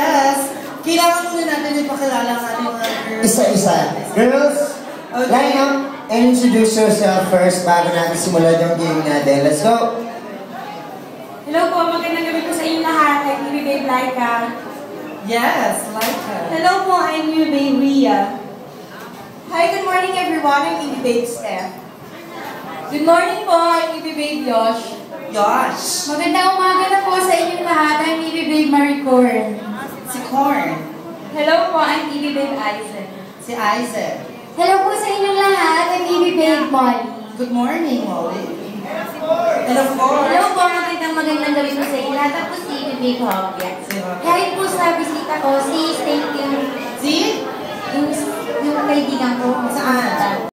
Yes! Kailangan muna natin ipakilala ang ating mga girls. Isa-isa. Girls, okay. Line up and introduce yourself first bago natin simulan yung game natin. Let's go! Hello po, magandang gabi po sa inyo lahat. I'm New Babe Laika. Yes, Laika. Hello po, I'm New Babe Rhea. Hi, good morning everyone. I'm Ivy Babe Steph. Good morning po, I'm New Babe Yosh. Josh. Magandang umaga na po sa inyo lahat. I'm New Babe Marie Corn. Si Corn. Hello po, I'm New Babe Isaac. Si Isaac. Hello po sa inyong lahat. I'm New Babe Molly. Good morning, Molly. And of course. Hello po, magandang gabi po sa inyo lahat. Ako si New Babe Hobia. Kahit po sa bisita ko, si State yung Si? yung kaibigan ko. Saan?